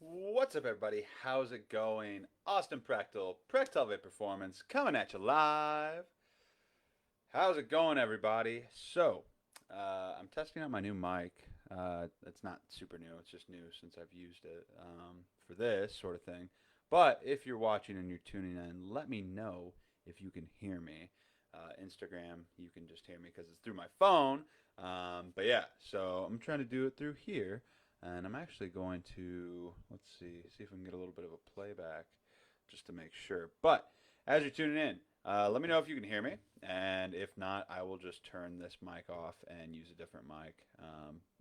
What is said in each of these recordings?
What's up, everybody? How's it going? Austin Practal, Practalvate Performance, coming at you live. How's it going, everybody? I'm testing out my new mic. It's not super new, it's just new since I've used it for this sort of thing. But if you're watching and you're tuning in, let me know if you can hear me. Instagram, you can just hear me because it's through my phone. So I'm trying to do it through here. And I'm actually going to, let's see if we can get a little bit of a playback just to make sure. But as you're tuning in, let me know if you can hear me. And if not, I will just turn this mic off and use a different mic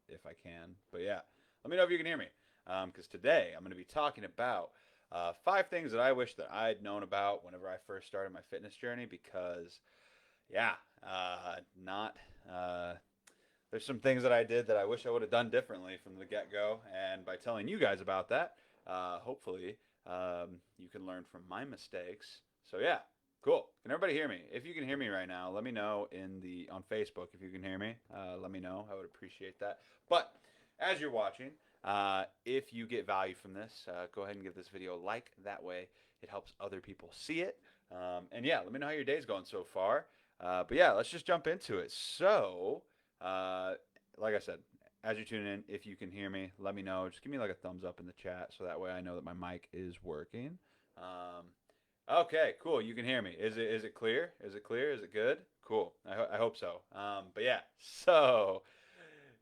if I can. But yeah, let me know if you can hear me. Because today I'm going to be talking about 5 things that I wish that I'd known about whenever I first started my fitness journey. Because, yeah, not. There's some things that I did that I wish I would have done differently from the get go. And by telling you guys about that, hopefully you can learn from my mistakes. So yeah, cool. Can everybody hear me? If you can hear me right now, let me know on Facebook if you can hear me. Let me know. I would appreciate that. But as you're watching, if you get value from this, go ahead and give this video a like. That way, it helps other people see it. And yeah, let me know how your day's going so far. But yeah, let's just jump into it. Uh, like I said, as you're tuning in, if you can hear me, let me know. Just give me like a thumbs up in the chat so that way I know that my mic is working. Okay, cool. You can hear me. Is it clear? Is it clear? Is it good? Cool. I hope so. But yeah, so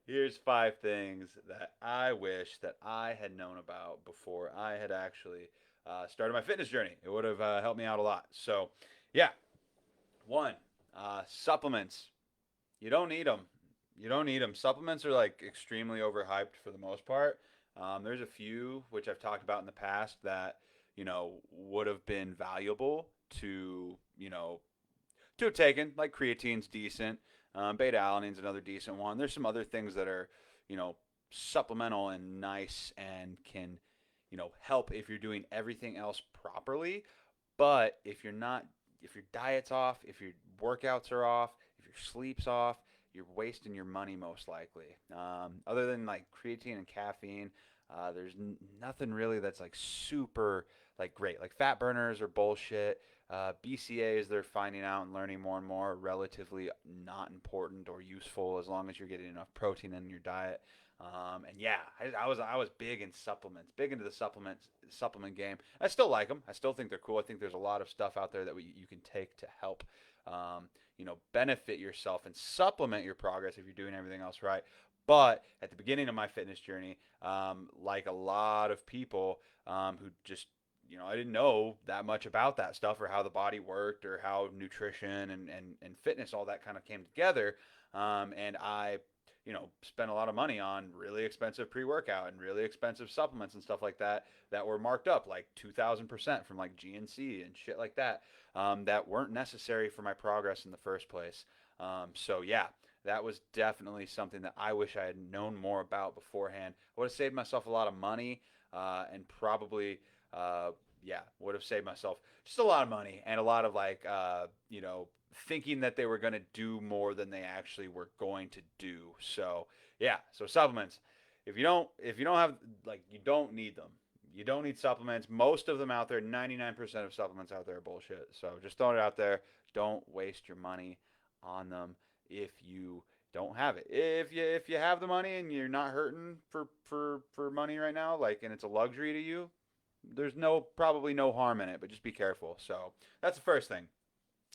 here's 5 things that I wish that I had known about before I had actually started my fitness journey. It would have helped me out a lot. So yeah, one, supplements. You don't need them. You don't need them. Supplements are like extremely overhyped for the most part. There's a few which I've talked about in the past that would have been valuable to to have taken. Like creatine's decent. Beta alanine's another decent one. There's some other things that are you know supplemental and nice and can help if you're doing everything else properly. But if your diet's off, if your workouts are off, if your sleep's off, you're wasting your money most likely. Other than like creatine and caffeine, there's nothing really that's like super like great. Like fat burners are bullshit. BCAs they're finding out and learning more and more are relatively not important or useful as long as you're getting enough protein in your diet. And yeah, I was big in supplements, big into the supplement game. I still like them. I still think they're cool. I think there's a lot of stuff out there that you can take to help, benefit yourself and supplement your progress if you're doing everything else right. But at the beginning of my fitness journey, like a lot of people who just I didn't know that much about that stuff or how the body worked or how nutrition and fitness all that kind of came together. And I spent a lot of money on really expensive pre-workout and really expensive supplements and stuff like that were marked up like 2,000% from like GNC and shit like that that weren't necessary for my progress in the first place. So yeah, that was definitely something that I wish I had known more about beforehand. I would have saved myself a lot of money and probably would have saved myself just a lot of money and a lot of like thinking that they were going to do more than they actually were going to do. So yeah, so supplements. If you don't have like you don't need them. You don't need supplements. Most of them out there, 99% of supplements out there are bullshit. So just throwing it out there. Don't waste your money on them if you don't have it. If you have the money and you're not hurting for money right now, like and it's a luxury to you, there's probably no harm in it, but just be careful. So that's the first thing.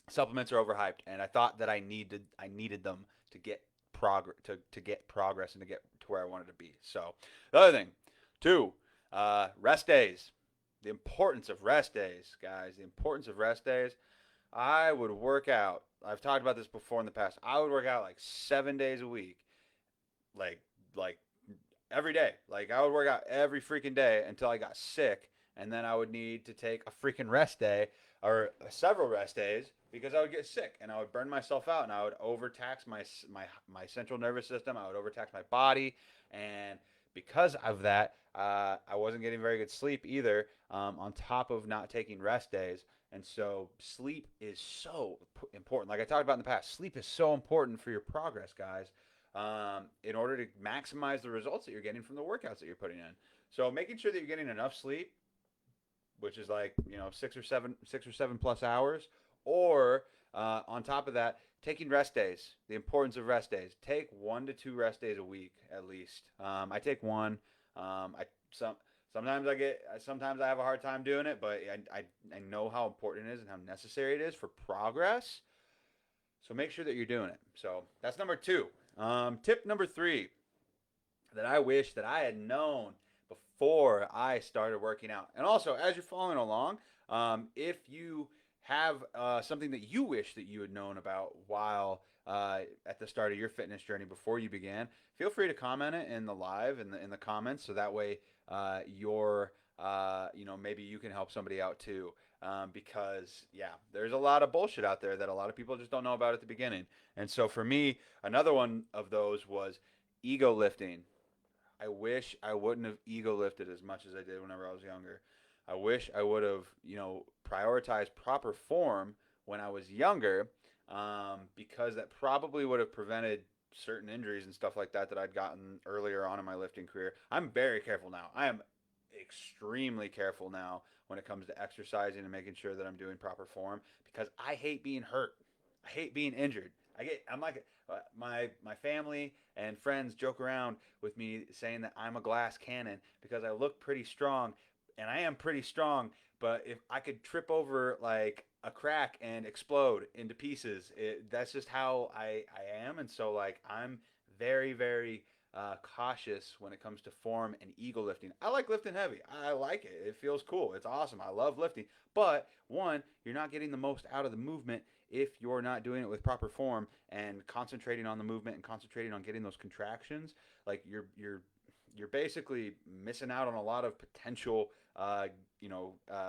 Supplements are overhyped, and I thought that I needed them to get progress and to get to where I wanted to be. So the other thing, two, rest days. The importance of rest days, guys. The importance of rest days. I would work out. I've talked about this before in the past. I would work out like 7 days a week, like like every day. Like I would work out every freaking day until I got sick, and then I would need to take a freaking rest day or several rest days because I would get sick and I would burn myself out and I would overtax my central nervous system. I would overtax my body, and because of that, I wasn't getting very good sleep either. On top of not taking rest days. And so sleep is so important. Like I talked about in the past, sleep is so important for your progress, guys, in order to maximize the results that you're getting from the workouts that you're putting in. So making sure that you're getting enough sleep, which is like 6 or 7 plus hours, or on top of that, taking rest days. The importance of rest days. Take 1 to 2 rest days a week at least. I take one. I some sometimes I get sometimes I have a hard time doing it, but I know how important it is and how necessary it is for progress. So make sure that you're doing it. So that's number two. Tip number three that I wish that I had known before I started working out. And also, as you're following along, if you have something that you wish that you had known about while at the start of your fitness journey before you began, feel free to comment it in the live in the comments, so that way your maybe you can help somebody out too. Because yeah, there's a lot of bullshit out there that a lot of people just don't know about at the beginning. And so for me, another one of those was ego lifting. I wish I wouldn't have ego lifted as much as I did whenever I was younger. I wish I would have, prioritized proper form when I was younger, because that probably would have prevented certain injuries and stuff like that that I'd gotten earlier on in my lifting career. I'm very careful now. I am extremely careful now when it comes to exercising and making sure that I'm doing proper form because I hate being hurt. I hate being injured. I'm like my family and friends joke around with me saying that I'm a glass cannon because I look pretty strong, and I am pretty strong. But if I could trip over like a crack and explode into pieces, that's just how I am. And so like I'm very very cautious when it comes to form and ego lifting. I like lifting heavy. I like it. It feels cool. It's awesome. I love lifting. But one, you're not getting the most out of the movement if you're not doing it with proper form and concentrating on the movement and concentrating on getting those contractions. Like you're basically missing out on a lot of potential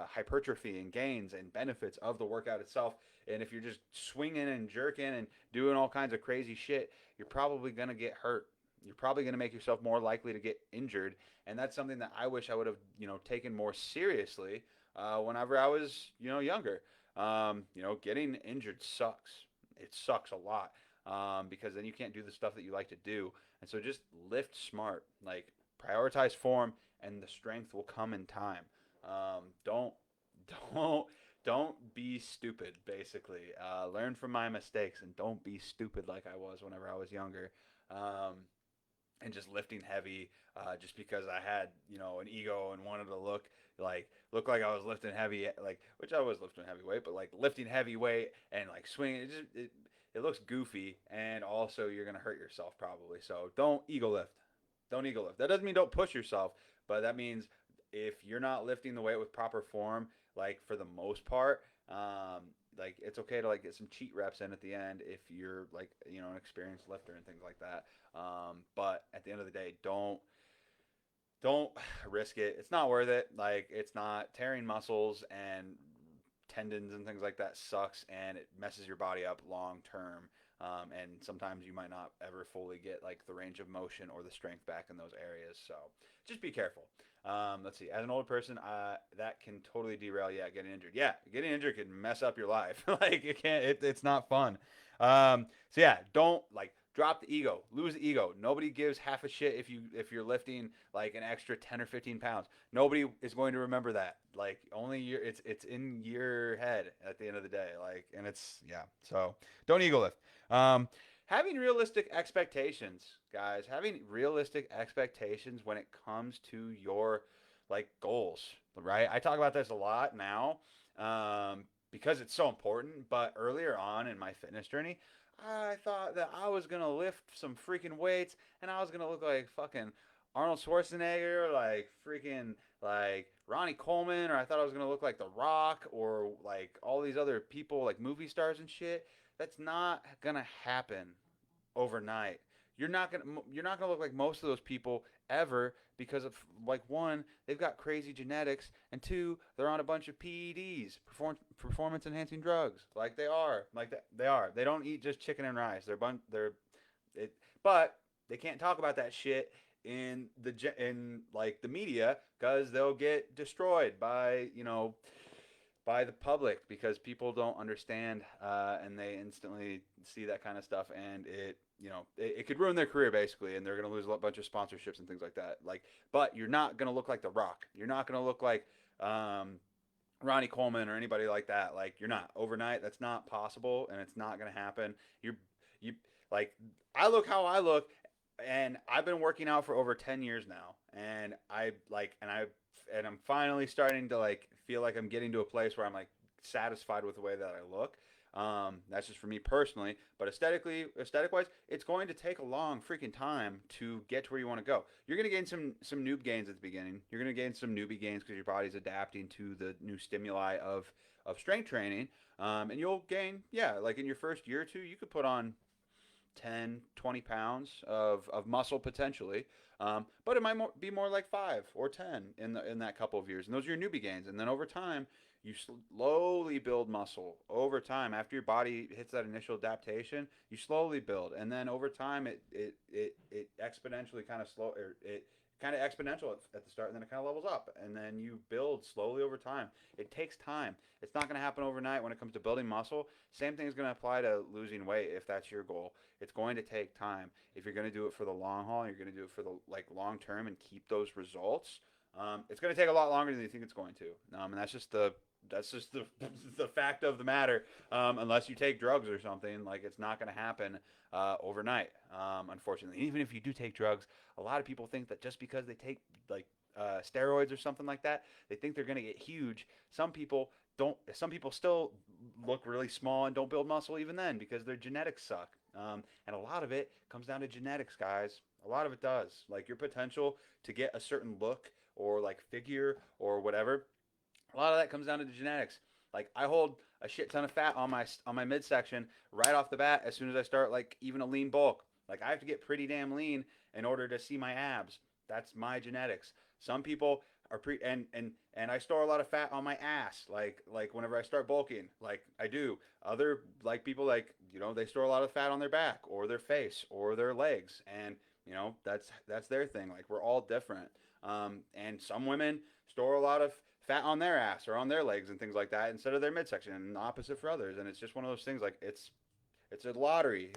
hypertrophy and gains and benefits of the workout itself. And if you're just swinging and jerking and doing all kinds of crazy shit, you're probably going to get hurt. You're probably going to make yourself more likely to get injured. And that's something that I wish I would have, taken more seriously whenever I was, younger. Getting injured sucks. It sucks a lot, because then you can't do the stuff that you like to do. And so just lift smart, like prioritize form, and the strength will come in time. Don't, don't, don't be stupid. Basically, learn from my mistakes and don't be stupid like I was whenever I was younger. And just lifting heavy, just because I had an ego and wanted to look like I was lifting heavy, like which I was lifting heavy weight, but like lifting heavy weight and like swinging, it looks goofy, and also you're gonna hurt yourself probably. So don't ego lift. Don't ego lift. That doesn't mean don't push yourself, but that means if you're not lifting the weight with proper form, like for the most part, like it's okay to like get some cheat reps in at the end if you're like an experienced lifter and things like that. But at the end of the day, don't risk it. It's not worth it. Like it's not tearing muscles and tendons and things like that sucks, and it messes your body up long term. And sometimes you might not ever fully get like the range of motion or the strength back in those areas. So just be careful. Let's see. As an older person, that can totally derail. Yeah, getting injured. Yeah, getting injured can mess up your life. Like it can't. It's not fun. So yeah, don't like drop the ego, lose the ego. Nobody gives half a shit if you're lifting like an extra 10 or 15 pounds. Nobody is going to remember that. Like only it's in your head at the end of the day. Like, and it's yeah. So don't ego lift. Having realistic expectations, guys. Having realistic expectations when it comes to your like goals, right? I talk about this a lot now, because it's so important. But earlier on in my fitness journey, I thought that I was gonna lift some freaking weights and I was gonna look like fucking Arnold Schwarzenegger, like freaking like Ronnie Coleman, or I thought I was gonna look like The Rock or like all these other people, like movie stars and shit. That's not gonna happen overnight. You're not gonna look like most of those people ever because of like one, they've got crazy genetics, and two, they're on a bunch of PEDs, performance enhancing drugs, like they are, like they are. They don't eat just chicken and rice. But they can't talk about that shit in like the media because they'll get destroyed by by the public because people don't understand and they instantly see that kind of stuff and it could ruin their career basically and they're going to lose a bunch of sponsorships and things like that. Like, but you're not going to look like The Rock. You're not going to look like Ronnie Coleman or anybody like that. Like, you're not overnight. That's not possible and it's not going to happen. You like, I look how I look, and I've been working out for over 10 years now, and I'm finally starting to like feel like I'm getting to a place where I'm like satisfied with the way that I look. That's just for me personally, but aesthetic wise, it's going to take a long freaking time to get to where you want to go. You're going to gain some noob gains at the beginning. You're going to gain some newbie gains because your body's adapting to the new stimuli of strength training. And you'll gain, yeah, like in your first year or two, you could put on 10, 20 pounds of muscle potentially. But it might be more like 5 or 10 in that couple of years. And those are your newbie gains. And then over time, you slowly build muscle. Over time, after your body hits that initial adaptation, you slowly build. And then over time, it exponentially kind of slow, or it kind of exponential at the start, and then it kind of levels up. And then you build slowly over time. It takes time. It's not going to happen overnight when it comes to building muscle. Same thing is going to apply to losing weight if that's your goal. It's going to take time. If you're going to do it for the long haul, you're going to do it for the like long term and keep those results. It's going to take a lot longer than you think it's going to. And that's just the the fact of the matter. Unless you take drugs or something, like it's not going to happen overnight. Unfortunately, even if you do take drugs, a lot of people think that just because they take like steroids or something like that, they think they're going to get huge. Some people don't. Some people still look really small and don't build muscle even then because their genetics suck. And a lot of it comes down to genetics, guys. A lot of it does. Like your potential to get a certain look or like figure or whatever. A lot of that comes down to the genetics. Like I hold a shit ton of fat on my midsection right off the bat as soon as I start like even a lean bulk. Like I have to get pretty damn lean in order to see my abs. That's my genetics. Some people are and I store a lot of fat on my ass. Like whenever I start bulking, like I do. Other like people like they store a lot of fat on their back or their face or their legs, and that's their thing. Like we're all different. And some women store a lot of fat on their ass or on their legs and things like that instead of their midsection, and the opposite for others. And it's just one of those things. Like it's a lottery.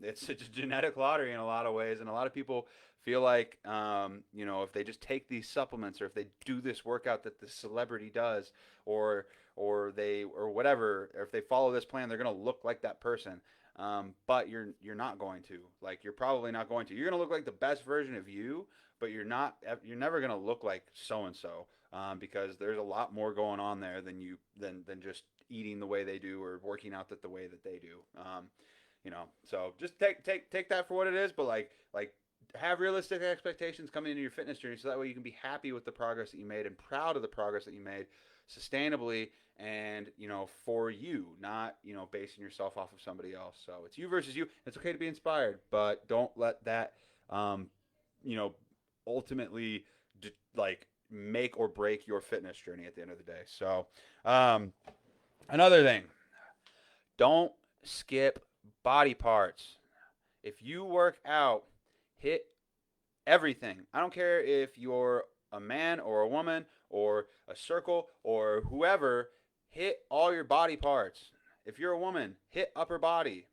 It's a genetic lottery in a lot of ways, and a lot of people feel like if they just take these supplements or if they do this workout that the celebrity does, or whatever, or if they follow this plan, they're gonna look like that person. But you're not going to. Like you're probably not going to. You're gonna look like the best version of you, but you're not. You're never gonna look like so and so because there's a lot more going on there than just eating the way they do or working out the way that they do. So just take that for what it is, but like have realistic expectations coming into your fitness journey so that way you can be happy with the progress that you made and proud of the progress that you made sustainably and for you, not basing yourself off of somebody else. So it's you versus you. It's okay to be inspired, but don't let that ultimately like make or break your fitness journey at the end of the day. So another thing, don't skip body parts. If you work out, hit everything. I don't care if you're a man or a woman or a circle or whoever, hit all your body parts. If you're a woman, hit upper body.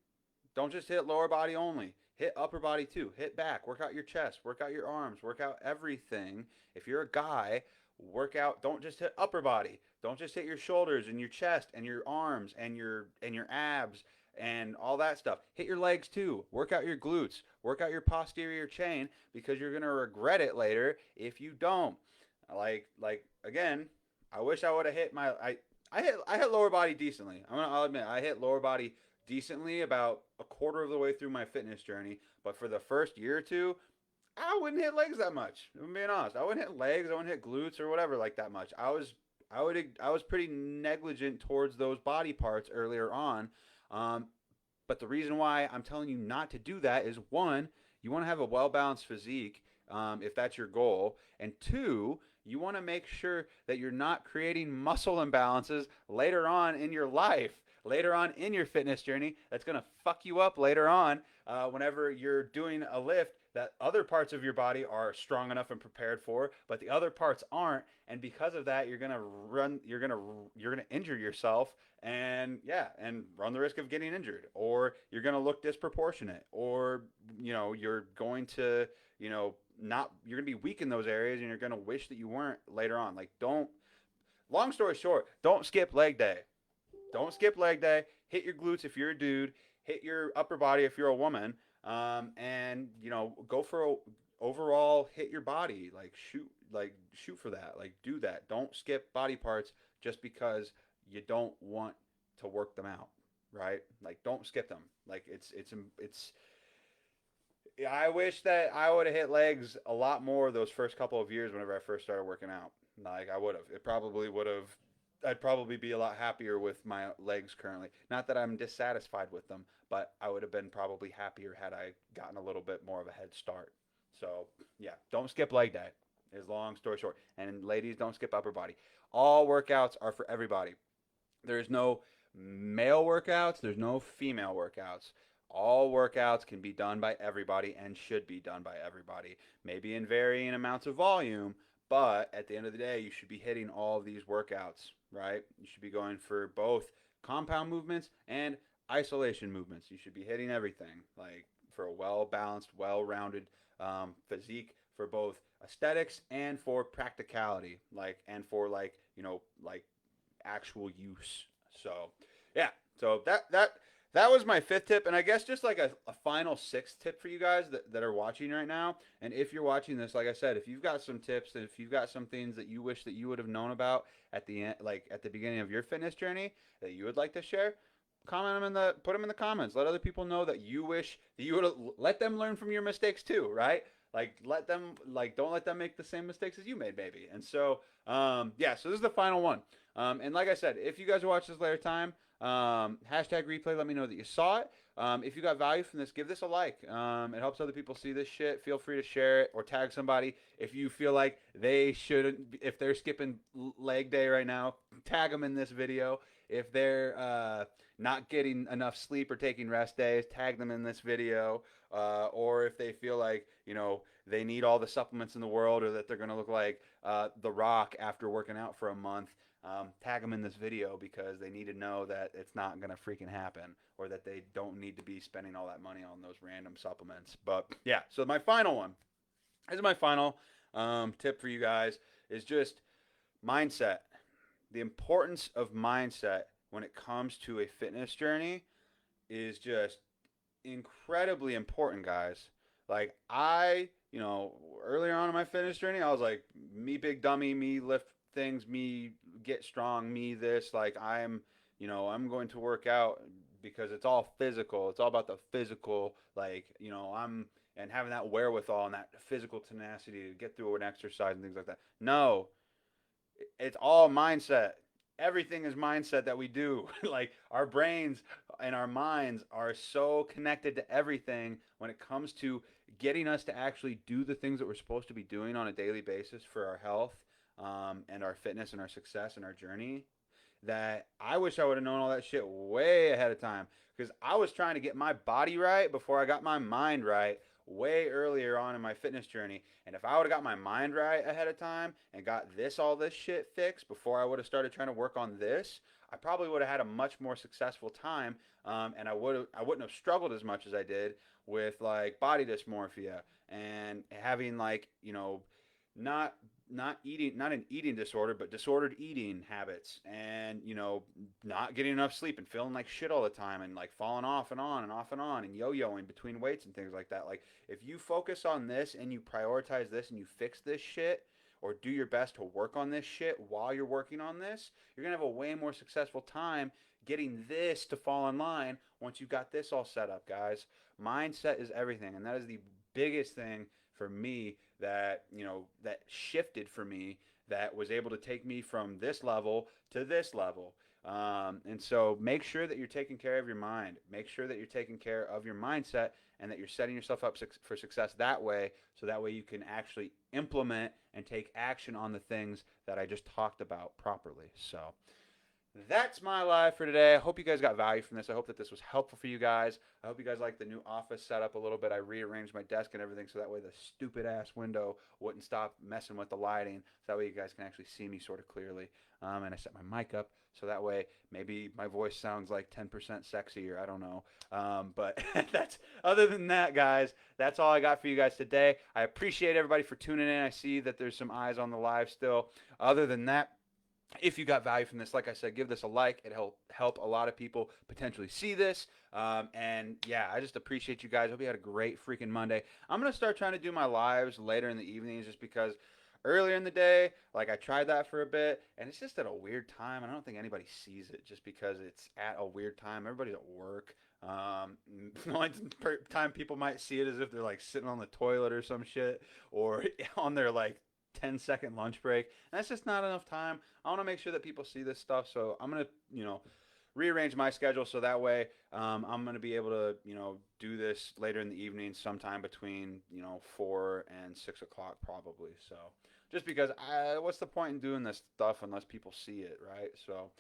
Don't just hit lower body only. Hit upper body too. Hit back. Work out your chest. Work out your arms. Work out everything. If you're a guy, work out. Don't just hit upper body. Don't just hit your shoulders and your chest and your arms and your abs and all that stuff. Hit your legs too. Work out your glutes. Work out your posterior chain because you're gonna regret it later if you don't. Like again, I wish I would have hit I hit lower body decently. I'll admit I hit lower body decently about a quarter of the way through my fitness journey. But for the first year or two, I wouldn't hit legs that much. I'm being honest. I wouldn't hit legs. I wouldn't hit glutes or whatever like that much. I was pretty negligent towards those body parts earlier on. But the reason why I'm telling you not to do that is one, you want to have a well-balanced physique if that's your goal, and two, you want to make sure that you're not creating muscle imbalances later on in your life. later on in your fitness journey that's going to fuck you up later on whenever you're doing a lift that other parts of your body are strong enough and prepared for, but the other parts aren't, and because of that, you're gonna injure yourself, and yeah, and run the risk of getting injured, or you're gonna look disproportionate, or you're going to not you're gonna be weak in those areas, and you're gonna wish that you weren't later on. Like, don't. Long story short, don't skip leg day. Don't skip leg day. Hit your glutes if you're a dude. Hit your upper body if you're a woman. And go for overall hit your body. Shoot for that. Like, do that. Don't skip body parts just because you don't want to work them out, right? Like, don't skip them. Like, it's. I wish that I would have hit legs a lot more those first couple of years whenever I first started working out. Like, I would have. It probably would have. I'd probably be a lot happier with my legs currently. Not that I'm dissatisfied with them, but I would have been probably happier had I gotten a little bit more of a head start. So, yeah, don't skip leg day. Is long story short. And ladies, don't skip upper body. All workouts are for everybody. There's no male workouts, there's no female workouts. All workouts can be done by everybody and should be done by everybody. Maybe in varying amounts of volume, but at the end of the day, you should be hitting all of these workouts, right? You should be going for both compound movements and isolation movements. You should be hitting everything, like, for a well-balanced, well-rounded physique for both aesthetics and for practicality, and for actual use. So, yeah. So that was my fifth tip, and I guess just like a final sixth tip for you guys that are watching right now. And if you're watching this, like I said, if you've got some tips, and if you've got some things that you wish that you would have known about at the end, like at the beginning of your fitness journey, that you would like to share, put them in the comments. Let other people know that you wish that you would have let them learn from your mistakes too, right? Don't let them make the same mistakes as you made, maybe. And so, yeah, so this is the final one. And like I said, if you guys watch this later time, hashtag replay, let me know that you saw it. If you got value from this, give this a like. It helps other people see this shit. Feel free to share it or tag somebody. If you feel like they shouldn't, if they're skipping leg day right now, tag them in this video. If they're not getting enough sleep or taking rest days, tag them in this video. Or if they feel like, they need all the supplements in the world, or that they're going to look like The Rock after working out for a month, tag them in this video, because they need to know that it's not going to freaking happen, or that they don't need to be spending all that money on those random supplements. But yeah, so my final one, this is my final tip for you guys, is just mindset. The importance of mindset when it comes to a fitness journey is just incredibly important, guys. Like, earlier on in my fitness journey, I was like, me big dummy, me lift things, me get strong, me this. Like, I'm going to work out because it's all physical. It's all about the physical. And having that wherewithal and that physical tenacity to get through an exercise and things like that. No, it's all mindset. Everything is mindset that we do. Like, our brains and our minds are so connected to everything when it comes to getting us to actually do the things that we're supposed to be doing on a daily basis for our health, and our fitness and our success and our journey, that I wish I would have known all that shit way ahead of time, because I was trying to get my body right before I got my mind right way earlier on in my fitness journey. And if I would have got my mind right ahead of time and got all this shit fixed before I would have started trying to work on this, I probably would have had a much more successful time, and I wouldn't have struggled as much as I did with, like, body dysmorphia and having, like, not an eating disorder, but disordered eating habits, and not getting enough sleep and feeling like shit all the time, and like falling off and on and off and on, and yo-yoing between weights and things like that. Like, if you focus on this and you prioritize this and you fix this shit, or do your best to work on this shit while you're working on this, you're gonna have a way more successful time getting this to fall in line once you got this all set up, guys. Mindset is everything, and that is the biggest thing for me that that shifted for me, that was able to take me from this level to this level. And so make sure that you're taking care of your mind. Make sure that you're taking care of your mindset, and that you're setting yourself up for success that way, so that way you can actually implement and take action on the things that I just talked about properly. So that's my live for today. I hope you guys got value from this. I hope that this was helpful for you guys. I hope you guys like the new office setup a little bit. I rearranged my desk and everything so that way the stupid ass window wouldn't stop messing with the lighting. So that way you guys can actually see me sort of clearly. And I set my mic up so that way maybe my voice sounds like 10% sexier. I don't know. But that's other than that, guys. That's all I got for you guys today. I appreciate everybody for tuning in. I see that there's some eyes on the live still. Other than that, if you got value from this, like I said, give this a like. It help a lot of people potentially see this. And yeah, I just appreciate you guys. Hope you had a great freaking Monday. I'm gonna start trying to do my lives later in the evenings, just because earlier in the day, like I tried that for a bit, and it's just at a weird time. And I don't think anybody sees it just because it's at a weird time. Everybody's at work. The only time people might see it is if they're like sitting on the toilet or some shit, or on their like 10-second lunch break. And that's just not enough time. I want to make sure that people see this stuff. So I'm going to, rearrange my schedule so that way I'm going to be able to, do this later in the evening, sometime between, 4 and 6 o'clock probably. So just because what's the point in doing this stuff unless people see it, right? So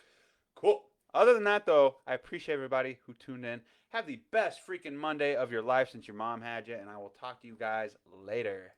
cool. Other than that, though, I appreciate everybody who tuned in. Have the best freaking Monday of your life since your mom had you, and I will talk to you guys later.